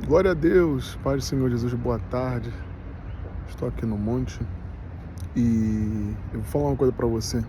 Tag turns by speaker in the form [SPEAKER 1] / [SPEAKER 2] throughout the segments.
[SPEAKER 1] Glória a Deus, Pai do Senhor Jesus, boa tarde. Estou aqui no monte e eu vou falar uma coisa para você.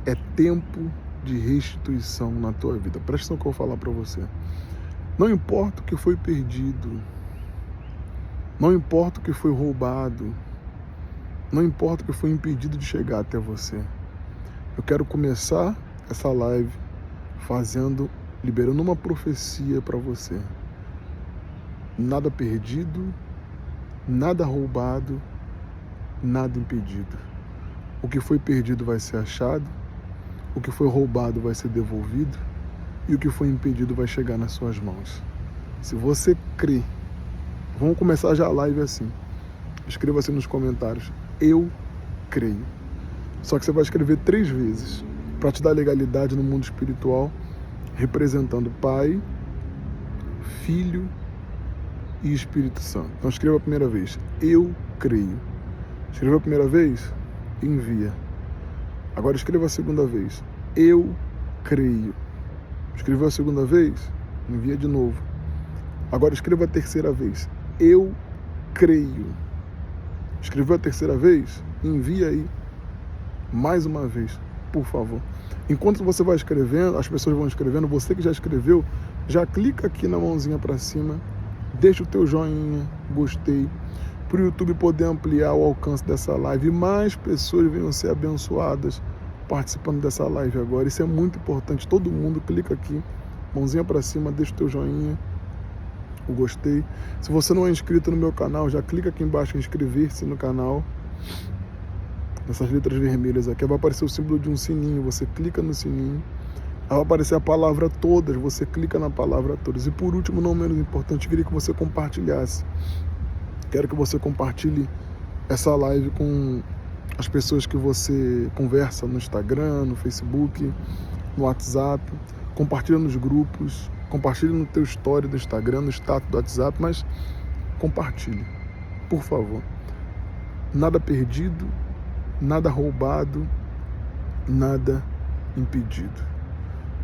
[SPEAKER 1] É tempo de restituição na tua vida. Presta atenção que eu vou falar para você. Não importa o que foi perdido, não importa o que foi roubado, não importa o que foi impedido de chegar até você. Eu quero começar essa live liberando uma profecia para você. Nada perdido, nada roubado, nada impedido. O que foi perdido vai ser achado, o que foi roubado vai ser devolvido e o que foi impedido vai chegar nas suas mãos. Se você crê, vamos começar já a live assim. Escreva assim nos comentários: eu creio. Só que você vai escrever 3 vezes para te dar legalidade no mundo espiritual, representando Pai, Filho e Espírito Santo. Então escreva a primeira vez: eu creio. Escreveu a primeira vez? Envia. Agora escreva a segunda vez: eu creio. Escreveu a segunda vez? Envia de novo. Agora escreva a terceira vez: eu creio. Escreveu a terceira vez? Envia aí. Mais uma vez, por favor. Enquanto você vai escrevendo, as pessoas vão escrevendo, você que já escreveu, já clica aqui na mãozinha para cima, deixa o teu joinha, gostei, para o YouTube poder ampliar o alcance dessa live e mais pessoas venham ser abençoadas participando dessa live agora. Isso é muito importante. Todo mundo clica aqui, mãozinha para cima, deixa o teu joinha, o gostei. Se você não é inscrito no meu canal, já clica aqui embaixo em inscrever-se no canal. Nessas letras vermelhas aqui vai aparecer o símbolo de um sininho, você clica no sininho, vai aparecer a palavra todas, você clica na palavra todas. E por último, não menos importante, queria que você compartilhasse. Quero que você compartilhe essa live com as pessoas que você conversa no Instagram, no Facebook, no WhatsApp. Compartilha nos grupos, compartilha no teu story do Instagram, no status do WhatsApp, mas compartilhe, por favor. Nada perdido, nada roubado, nada impedido.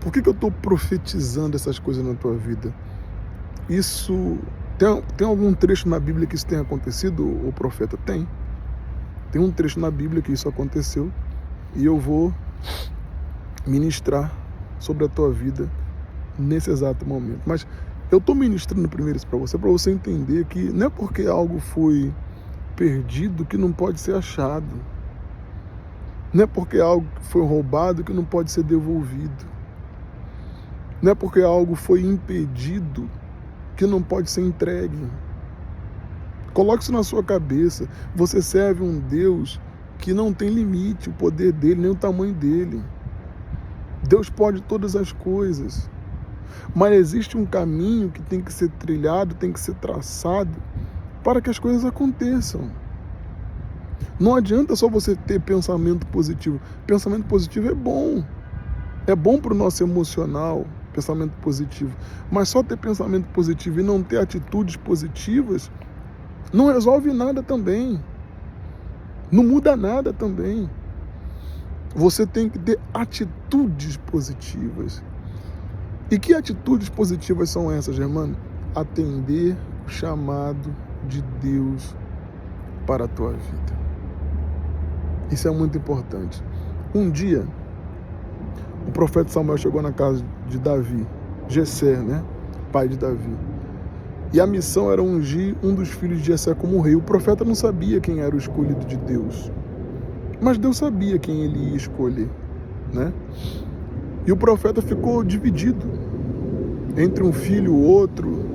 [SPEAKER 1] Por que eu estou profetizando essas coisas na tua vida? Isso tem algum trecho na Bíblia que isso tenha acontecido, o profeta? Tem um trecho na Bíblia que isso aconteceu e eu vou ministrar sobre a tua vida nesse exato momento. Mas eu estou ministrando primeiro isso para você entender que não é porque algo foi perdido que não pode ser achado. Não é porque algo foi roubado que não pode ser devolvido. Não é porque algo foi impedido que não pode ser entregue. Coloque isso na sua cabeça. Você serve um Deus que não tem limite, o poder dele, nem o tamanho dele. Deus pode todas as coisas. Mas existe um caminho que tem que ser trilhado, tem que ser traçado para que as coisas aconteçam. Não adianta só você ter pensamento positivo. Pensamento positivo é bom. É bom para o nosso emocional, pensamento positivo. Mas só ter pensamento positivo e não ter atitudes positivas não resolve nada também. Não muda nada também. Você tem que ter atitudes positivas. E que atitudes positivas são essas, irmão? Atender o chamado de Deus para a tua vida. Isso é muito importante. Um dia, o profeta Samuel chegou na casa de Davi, Jessé, né? Pai de Davi. E a missão era ungir um dos filhos de Jessé como rei. O profeta não sabia quem era o escolhido de Deus. Mas Deus sabia quem ele ia escolher, né? E o profeta ficou dividido entre um filho e o outro.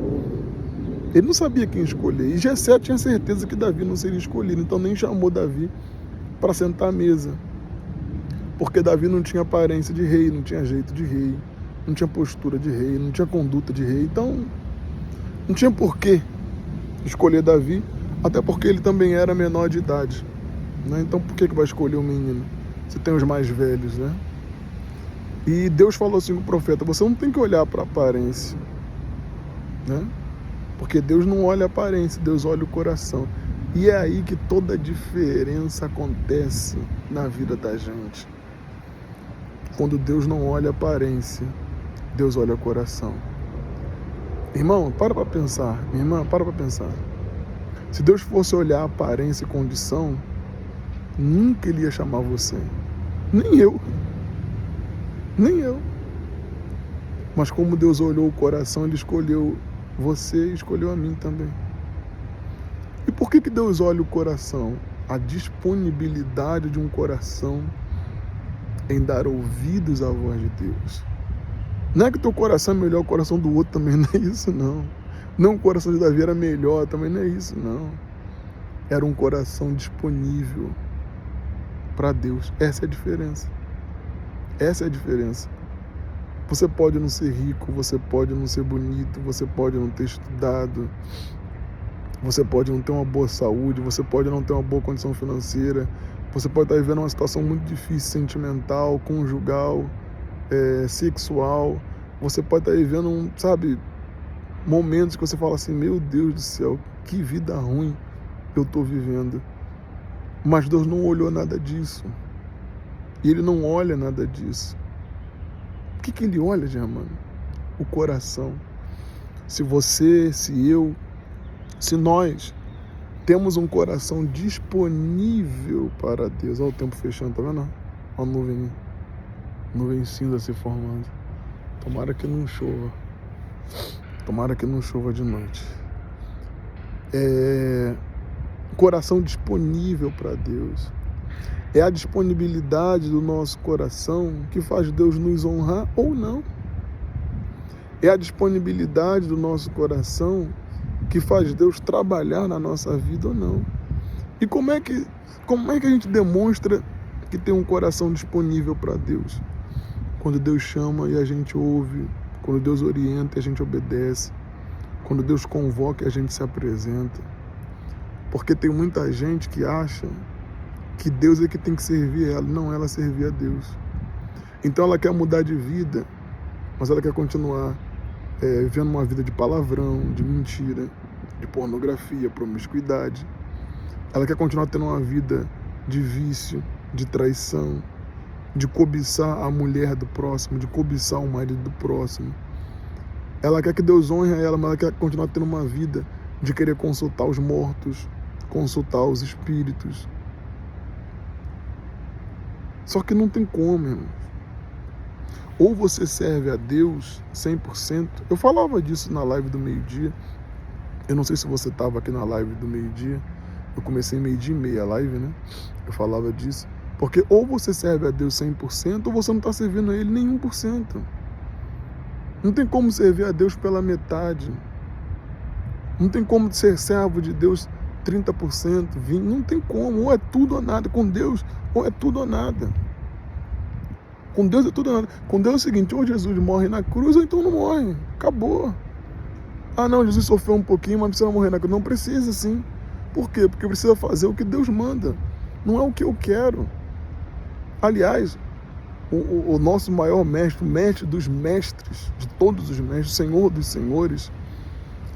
[SPEAKER 1] Ele não sabia quem escolher. E Jessé tinha certeza que Davi não seria escolhido, então nem chamou Davi para sentar à mesa. Porque Davi não tinha aparência de rei, não tinha jeito de rei, não tinha postura de rei, não tinha conduta de rei. Então, não tinha porquê escolher Davi, até porque ele também era menor de idade, né? Então, por que vai escolher um menino? Você tem os mais velhos, né? E Deus falou assim com o profeta: você não tem que olhar para a aparência, né? Porque Deus não olha a aparência, Deus olha o coração. E é aí que toda a diferença acontece na vida da gente. Quando Deus não olha a aparência, Deus olha o coração. Irmão, para pensar. Minha irmã, para pensar. Se Deus fosse olhar a aparência e condição, nunca Ele ia chamar você. Nem eu. Nem eu. Mas como Deus olhou o coração, Ele escolheu você e escolheu a mim também. E por que Deus olha o coração? A disponibilidade de um coração em dar ouvidos à voz de Deus. Não é que teu coração é melhor que o coração do outro também, não é isso não. Não o coração de Davi era melhor, também não é isso não. Era um coração disponível para Deus. Essa é a diferença. Essa é a diferença. Você pode não ser rico, você pode não ser bonito, você pode não ter estudado, você pode não ter uma boa saúde, você pode não ter uma boa condição financeira, você pode estar vivendo uma situação muito difícil, sentimental, conjugal, sexual, você pode estar vivendo, momentos que você fala assim, meu Deus do céu, que vida ruim eu estou vivendo. Mas Deus não olhou nada disso. E Ele não olha nada disso. O que Ele olha, Germano? O coração. Se você, se eu, se nós temos um coração disponível para Deus. Olha o tempo fechando, tá vendo? Olha a nuvem cinza se formando. Tomara que não chova. Tomara que não chova de noite. Coração disponível para Deus. É a disponibilidade do nosso coração que faz Deus nos honrar ou não. É a disponibilidade do nosso coração que faz Deus trabalhar na nossa vida ou não. E como é que a gente demonstra que tem um coração disponível para Deus? Quando Deus chama e a gente ouve, quando Deus orienta e a gente obedece, quando Deus convoca e a gente se apresenta. Porque tem muita gente que acha que Deus é que tem que servir ela, não ela servir a Deus. Então ela quer mudar de vida, mas ela quer continuar vivendo uma vida de palavrão, de mentira, de pornografia, promiscuidade. Ela quer continuar tendo uma vida de vício, de traição, de cobiçar a mulher do próximo, de cobiçar o marido do próximo. Ela quer que Deus honre ela, mas ela quer continuar tendo uma vida de querer consultar os mortos, consultar os espíritos. Só que não tem como, irmão. Ou você serve a Deus 100%. Eu falava disso na live do meio-dia. Eu não sei se você estava aqui na live do meio-dia. Eu comecei meio-dia e meia a live, né? Eu falava disso. Porque ou você serve a Deus 100% ou você não está servindo a Ele nem 1%. Não tem como servir a Deus pela metade. Não tem como ser servo de Deus 30%, 20%. Não tem como. Ou é tudo ou nada. Com Deus, ou é tudo ou nada. Com Deus é tudo ou nada. Com Deus é o seguinte, ou Jesus morre na cruz ou então não morre. Acabou. Ah não, Jesus sofreu um pouquinho, mas precisa morrer na cruz. Não precisa sim. Por quê? Porque precisa fazer o que Deus manda. Não é o que eu quero. Aliás, o nosso maior mestre, o mestre dos mestres, de todos os mestres, o Senhor dos senhores,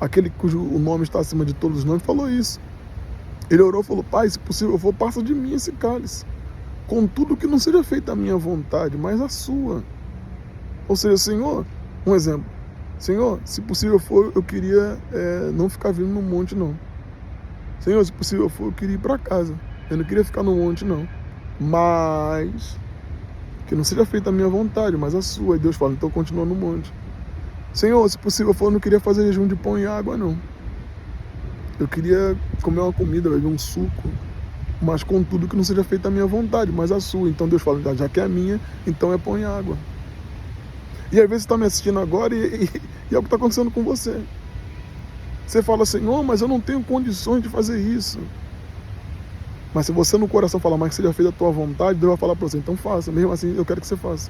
[SPEAKER 1] aquele cujo o nome está acima de todos os nomes, falou isso. Ele orou e falou, Pai, se possível for, passa de mim esse cálice. Contudo que não seja feita a minha vontade, mas a sua. Ou seja, Senhor, um exemplo. Senhor, se possível for, eu queria não ficar vindo no monte, não. Senhor, se possível for, eu queria ir para casa. Eu não queria ficar no monte, não. Mas que não seja feita a minha vontade, mas a sua. E Deus fala, então continua no monte. Senhor, se possível for, eu não queria fazer jejum de pão e água, não. Eu queria comer uma comida, beber um suco, mas contudo que não seja feita a minha vontade, mas a sua. Então Deus fala, já que é a minha, então é pão e água. E às vezes você está me assistindo agora e é o que está acontecendo com você. Você fala, Senhor, mas eu não tenho condições de fazer isso. Mas se você no coração falar, mas que seja feita a tua vontade, Deus vai falar para você, então faça. Mesmo assim, eu quero que você faça.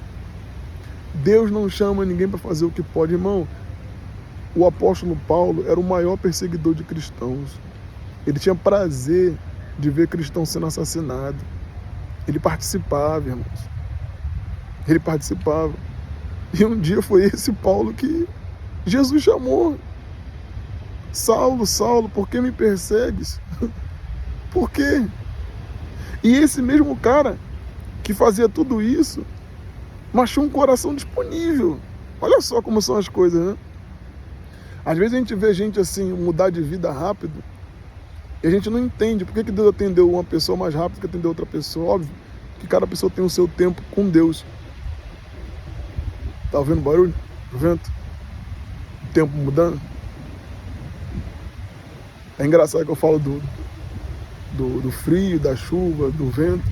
[SPEAKER 1] Deus não chama ninguém para fazer o que pode, irmão. O apóstolo Paulo era o maior perseguidor de cristãos. Ele tinha prazer de ver cristãos sendo assassinados. Ele participava, irmãos. Ele participava. E um dia foi esse Paulo que Jesus chamou. Saulo, Saulo, por que me persegues? Por quê? E esse mesmo cara que fazia tudo isso, mas tinha um coração disponível. Olha só como são as coisas, né? Às vezes a gente vê gente assim mudar de vida rápido e a gente não entende por que Deus atendeu uma pessoa mais rápido que atendeu outra pessoa. Óbvio que cada pessoa tem o seu tempo com Deus. Tá ouvindo barulho? O vento? O tempo mudando? É engraçado que eu falo do frio, da chuva, do vento.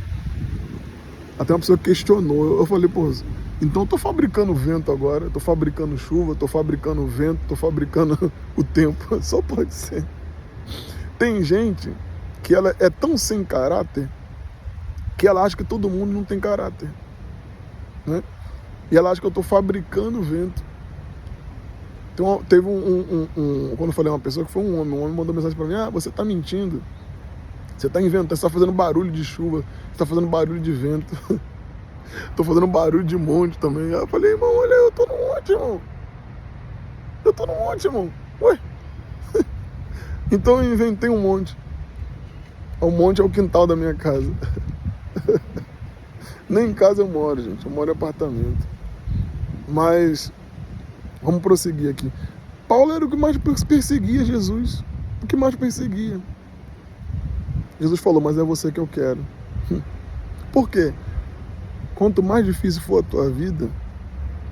[SPEAKER 1] Até uma pessoa questionou. Eu falei, pô, então eu tô fabricando vento agora, eu tô fabricando chuva, tô fabricando vento, tô fabricando o tempo. Só pode ser. Tem gente que ela é tão sem caráter que ela acha que todo mundo não tem caráter, né? E ela acha que eu tô fabricando vento. Então, teve quando eu falei uma pessoa que foi um homem mandou mensagem pra mim, você tá mentindo, você tá inventando, você tá fazendo barulho de chuva, você tá fazendo barulho de vento. Tô fazendo barulho de monte também. Aí eu falei, irmão, olha, eu tô no monte, irmão. Eu tô no monte, irmão. Ué? Então eu inventei um monte. O monte é o quintal da minha casa. Nem em casa eu moro, gente. Eu moro em apartamento. Mas, vamos prosseguir aqui. Paulo era o que mais perseguia Jesus. O que mais perseguia. Jesus falou, mas é você que eu quero. Por quê? Quanto mais difícil for a tua vida,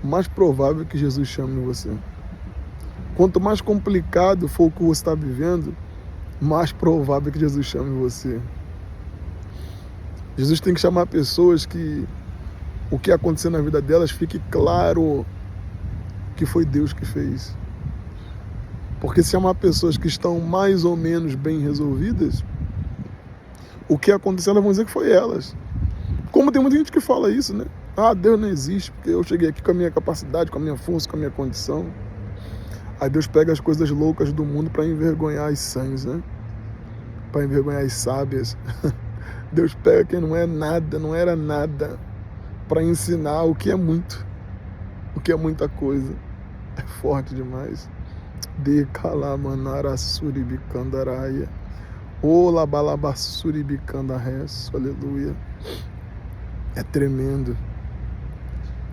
[SPEAKER 1] mais provável que Jesus chame você. Quanto mais complicado for o que você está vivendo, mais provável que Jesus chame você. Jesus tem que chamar pessoas que o que acontecer na vida delas fique claro que foi Deus que fez. Porque se chamar pessoas que estão mais ou menos bem resolvidas, o que aconteceu elas vão dizer que foi elas. Como tem muita gente que fala isso, né? Deus não existe, porque eu cheguei aqui com a minha capacidade, com a minha força, com a minha condição. Aí Deus pega as coisas loucas do mundo para envergonhar as sãs, né? Para envergonhar as sábias. Deus pega quem não é nada, não era nada, para ensinar o que é muito, o que é muita coisa. É forte demais. De calamanara suribicandaraia. O labalabasuribicandaresso. Aleluia. É tremendo.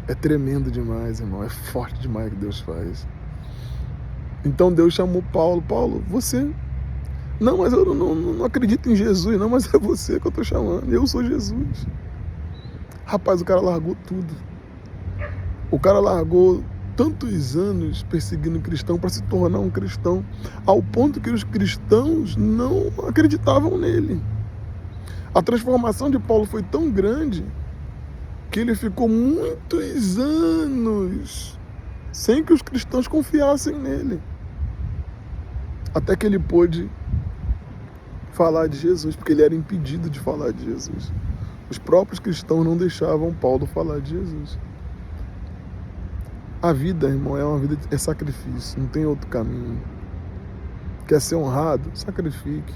[SPEAKER 1] É tremendo demais, irmão. É forte demais o que Deus faz. Então Deus chamou Paulo. Paulo, você... Não, mas eu não acredito em Jesus, não, mas é você que eu estou chamando. Eu sou Jesus. Rapaz, o cara largou tudo. O cara largou tantos anos perseguindo cristão para se tornar um cristão, ao ponto que os cristãos não acreditavam nele. A transformação de Paulo foi tão grande que ele ficou muitos anos sem que os cristãos confiassem nele. Até que ele pôde falar de Jesus, porque ele era impedido de falar de Jesus. Os próprios cristãos não deixavam Paulo falar de Jesus. A vida, irmão, é uma vida, é sacrifício, não tem outro caminho. Quer ser honrado? Sacrifique.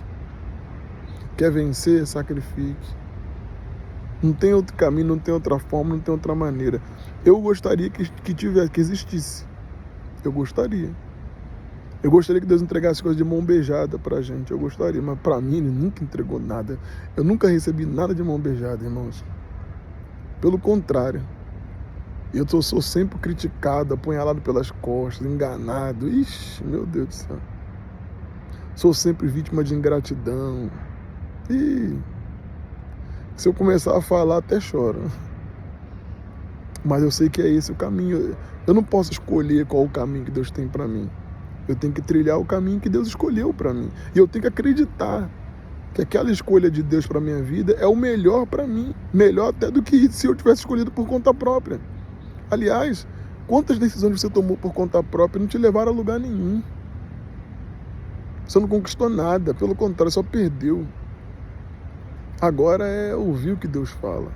[SPEAKER 1] Quer vencer? Sacrifique. Não tem outro caminho, não tem outra forma, não tem outra maneira. Eu gostaria que existisse. Eu gostaria. Eu gostaria que Deus entregasse coisas de mão beijada pra gente. Eu gostaria, mas pra mim Ele nunca entregou nada. Eu nunca recebi nada de mão beijada, irmãos. Pelo contrário. Eu sou sempre criticado, apunhalado pelas costas, enganado. Ixi, meu Deus do céu. Sou sempre vítima de ingratidão. E se eu começar a falar, até choro. Mas eu sei que é esse o caminho. Eu não posso escolher qual o caminho que Deus tem pra mim. Eu tenho que trilhar o caminho que Deus escolheu para mim. E eu tenho que acreditar que aquela escolha de Deus para minha vida é o melhor para mim. Melhor até do que se eu tivesse escolhido por conta própria. Aliás, quantas decisões você tomou por conta própria não te levaram a lugar nenhum? Você não conquistou nada, pelo contrário, só perdeu. Agora é ouvir o que Deus fala.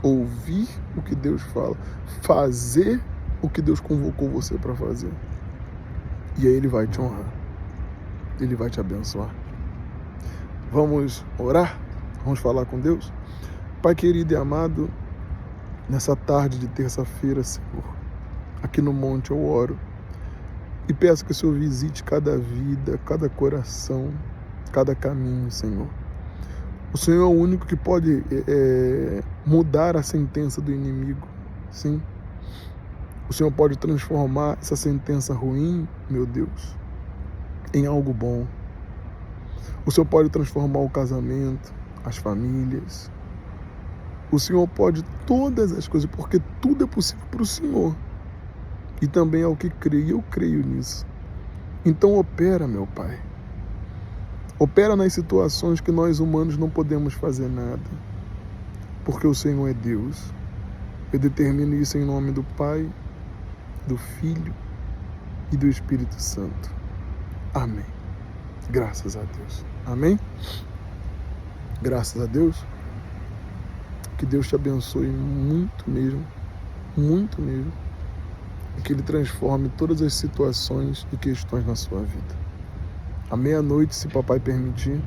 [SPEAKER 1] Ouvir o que Deus fala. Fazer o que Deus convocou você para fazer. E aí Ele vai te honrar. Ele vai te abençoar. Vamos orar? Vamos falar com Deus? Pai querido e amado, nessa tarde de terça-feira, Senhor, aqui no monte eu oro e peço que o Senhor visite cada vida, cada coração, cada caminho, Senhor. O Senhor é o único que pode mudar a sentença do inimigo, sim. O Senhor pode transformar essa sentença ruim, meu Deus, em algo bom. O Senhor pode transformar o casamento, as famílias. O Senhor pode todas as coisas, porque tudo é possível para o Senhor. E também ao que crê, e eu creio nisso. Então opera, meu Pai. Opera nas situações que nós humanos não podemos fazer nada. Porque o Senhor é Deus. Eu determino isso em nome do Pai, do Filho e do Espírito Santo. Amém. Graças a Deus. Amém? Graças a Deus. Que Deus te abençoe muito mesmo. Muito mesmo. E que Ele transforme todas as situações e questões na sua vida. À meia-noite, se papai permitir,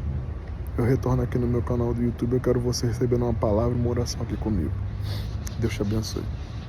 [SPEAKER 1] eu retorno aqui no meu canal do YouTube. Eu quero você recebendo uma palavra, uma oração aqui comigo. Deus te abençoe.